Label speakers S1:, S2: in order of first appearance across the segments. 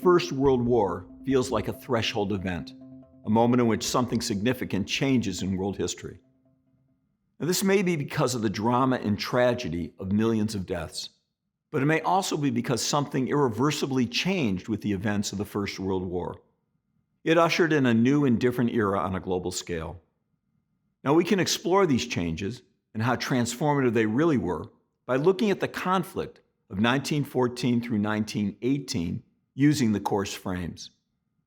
S1: First World War feels like a threshold event, a moment in which something significant changes in world history. Now, this may be because of the drama and tragedy of millions of deaths, but it may also be because something irreversibly changed with the events of the First World War. It ushered in a new and different era on a global scale. Now, we can explore these changes and how transformative they really were by looking at the conflict of 1914 through 1918 using the course frames.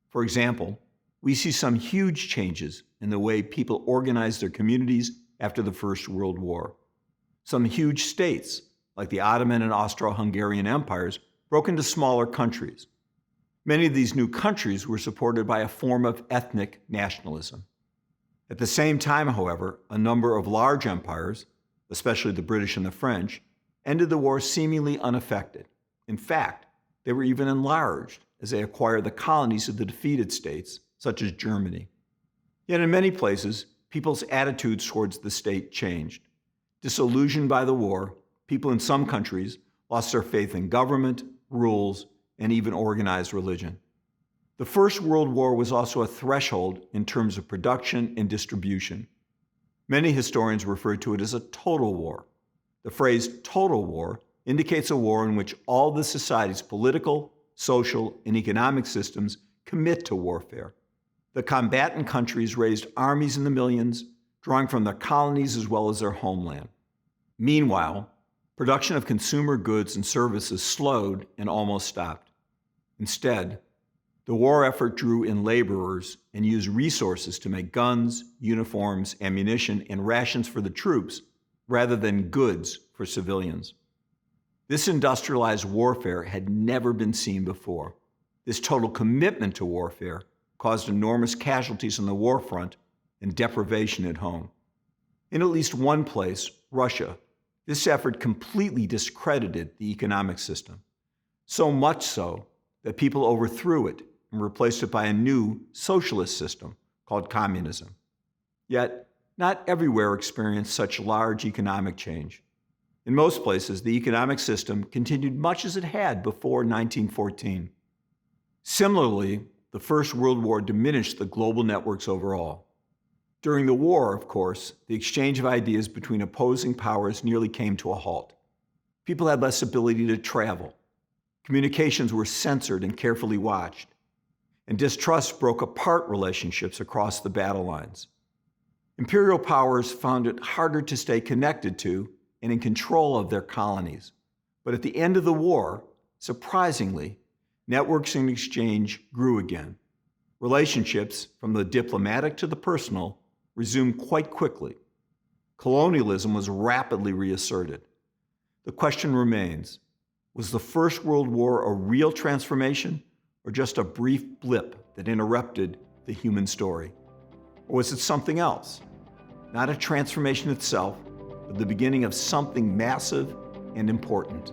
S1: For example, we see some huge changes in the way people organized their communities after the First World War. Some huge states, like the Ottoman and Austro-Hungarian empires, broke into smaller countries. Many of these new countries were supported by a form of ethnic nationalism. At the same time, however, a number of large empires, especially the British and the French, ended the war seemingly unaffected. In fact, they were even enlarged as they acquired the colonies of the defeated states, such as Germany. Yet in many places, people's attitudes towards the state changed. Disillusioned by the war, people in some countries lost their faith in government, rules, and even organized religion. The First World War was also a threshold in terms of production and distribution. Many historians refer to it as a total war. The phrase total war indicates a war in which all the society's political, social, and economic systems commit to warfare. The combatant countries raised armies in the millions, drawing from their colonies as well as their homeland. Meanwhile, production of consumer goods and services slowed and almost stopped. Instead, the war effort drew in laborers and used resources to make guns, uniforms, ammunition, and rations for the troops rather than goods for civilians. This industrialized warfare had never been seen before. This total commitment to warfare caused enormous casualties on the war front and deprivation at home. In at least one place, Russia, this effort completely discredited the economic system, so much so that people overthrew it and replaced it by a new socialist system called communism. Yet, not everywhere experienced such large economic change. In most places, the economic system continued much as it had before 1914. Similarly, the First World War diminished the global networks overall. During the war, of course, the exchange of ideas between opposing powers nearly came to a halt. People had less ability to travel. Communications were censored and carefully watched. And distrust broke apart relationships across the battle lines. Imperial powers found it harder to stay connected to and in control of their colonies. But at the end of the war, surprisingly, networks and exchange grew again. Relationships, from the diplomatic to the personal, resumed quite quickly. Colonialism was rapidly reasserted. The question remains, was the First World War a real transformation or just a brief blip that interrupted the human story? Or was it something else? Not a transformation itself, but the beginning of something massive and important.